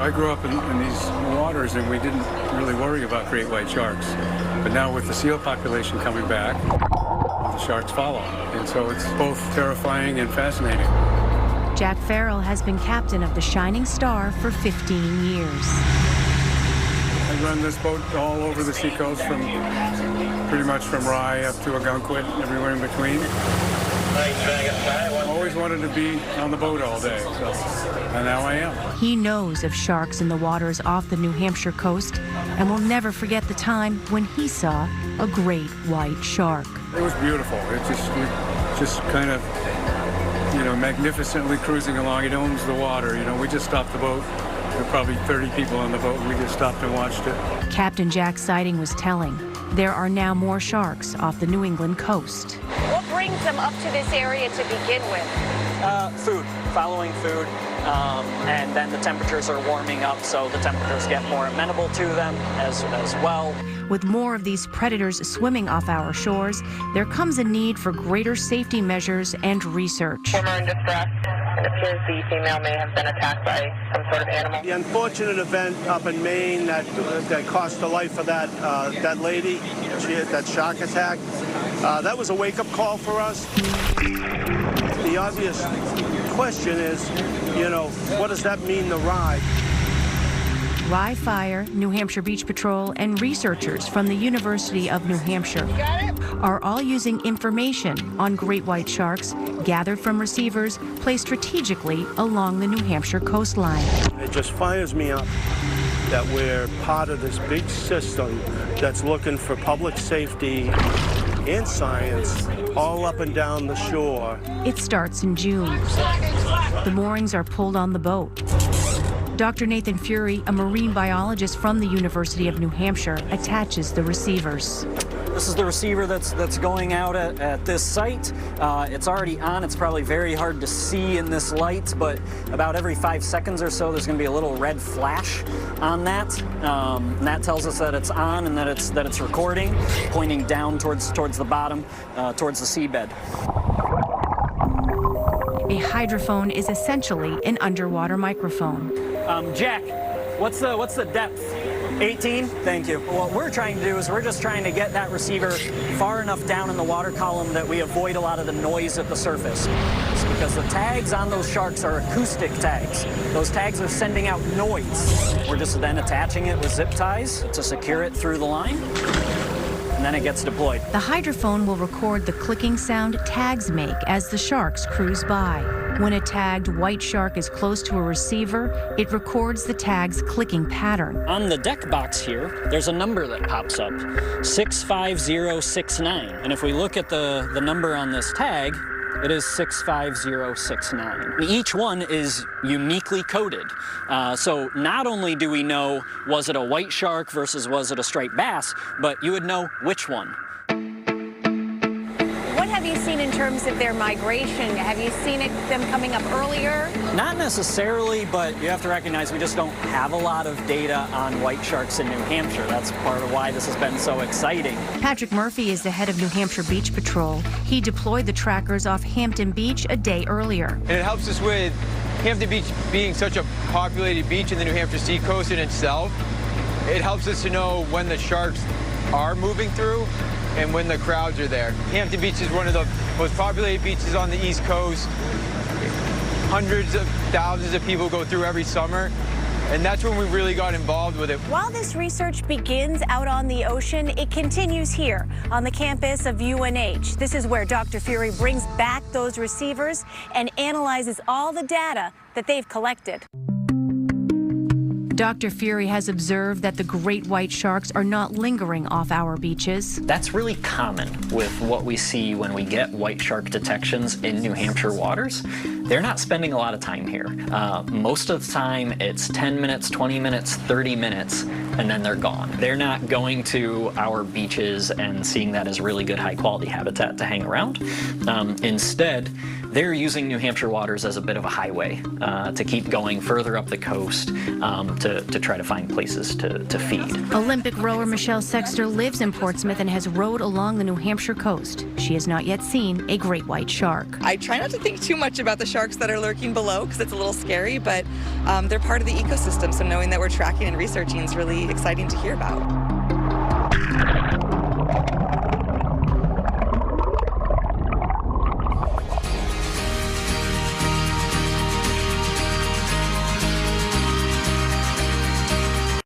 I grew up in these waters, and we didn't really worry about great white sharks. But now with the seal population coming back, the sharks follow. And so it's both terrifying and fascinating. Jack Farrell has been captain of the Shining Star for 15 years. I run this boat all over the seacoast, pretty much from Rye up to Ogunquit, everywhere in between. Always wanted to be on the boat all day, and now I am. He knows of sharks in the waters off the New Hampshire coast and will never forget the time when he saw a great white shark. It was beautiful. It just kind of, magnificently cruising along. It owns the water. We just stopped the boat. There were probably 30 people on the boat, and we just stopped and watched it. Captain Jack's sighting was telling. There are now more sharks off the New England coast. What brings them up to this area to begin with? Food, following food, and then the temperatures are warming up, so the temperatures get more amenable to them as well. With more of these predators swimming off our shores, there comes a need for greater safety measures and research. Swimmer in distress. It appears the female may have been attacked by some sort of animal. The unfortunate event up in Maine that cost the life of that lady, that shark attack, that was a wake-up call for us. The obvious question is, what does that mean to Rye? Rye Fire, New Hampshire Beach Patrol, and researchers from the University of New Hampshire are all using information on great white sharks gathered from receivers placed strategically along the New Hampshire coastline. It just fires me up that we're part of this big system that's looking for public safety and science all up and down the shore. It starts in June. The moorings are pulled on the boat. Dr. Nathan Fury, a marine biologist from the University of New Hampshire, attaches the receivers. This is the receiver that's going out at this site. It's already on. It's probably very hard to see in this light, but about every 5 seconds or so, there's going to be a little red flash on that. And that tells us that it's on and that it's recording, pointing down towards the bottom, towards the seabed. A hydrophone is essentially an underwater microphone. Jack, what's the depth? 18? Thank you. What we're trying to do is we're just trying to get that receiver far enough down in the water column that we avoid a lot of the noise at the surface. It's because the tags on those sharks are acoustic tags. Those tags are sending out noise. We're just then attaching it with zip ties to secure it through the line, and then it gets deployed. The hydrophone will record the clicking sound tags make as the sharks cruise by. When a tagged white shark is close to a receiver, it records the tag's clicking pattern. On the deck box here, there's a number that pops up, 65069. And if we look at the number on this tag, it is 65069. Each one is uniquely coded. So not only do we know, was it a white shark versus was it a striped bass, but you would know which one. What have you seen in terms of their migration? Have you seen them coming up earlier? Not necessarily, but you have to recognize we just don't have a lot of data on white sharks in New Hampshire. That's part of why this has been so exciting. Patrick Murphy is the head of New Hampshire Beach Patrol. He deployed the trackers off Hampton Beach a day earlier. And it helps us with Hampton Beach being such a populated beach in the New Hampshire seacoast in itself. It helps us to know when the sharks are moving through and when the crowds are there. Hampton Beach is one of the most populated beaches on the East Coast. Hundreds of thousands of people go through every summer, and that's when we really got involved with it. While this research begins out on the ocean, it continues here on the campus of UNH. This is where Dr. Fury brings back those receivers and analyzes all the data that they've collected. Dr. Fury has observed that the great white sharks are not lingering off our beaches. That's really common with what we see when we get white shark detections in New Hampshire waters. They're not spending a lot of time here. Most of the time, it's 10 minutes, 20 minutes, 30 minutes, and then they're gone. They're not going to our beaches and seeing that as really good high-quality habitat to hang around. Instead, they're using New Hampshire waters as a bit of a highway to keep going further up the coast to try to find places to feed. Olympic rower Michelle Sexter lives in Portsmouth and has rowed along the New Hampshire coast. She has not yet seen a great white shark. I try not to think too much about the shark sharks that are lurking below because it's a little scary, but they're part of the ecosystem, so knowing that we're tracking and researching is really exciting to hear about.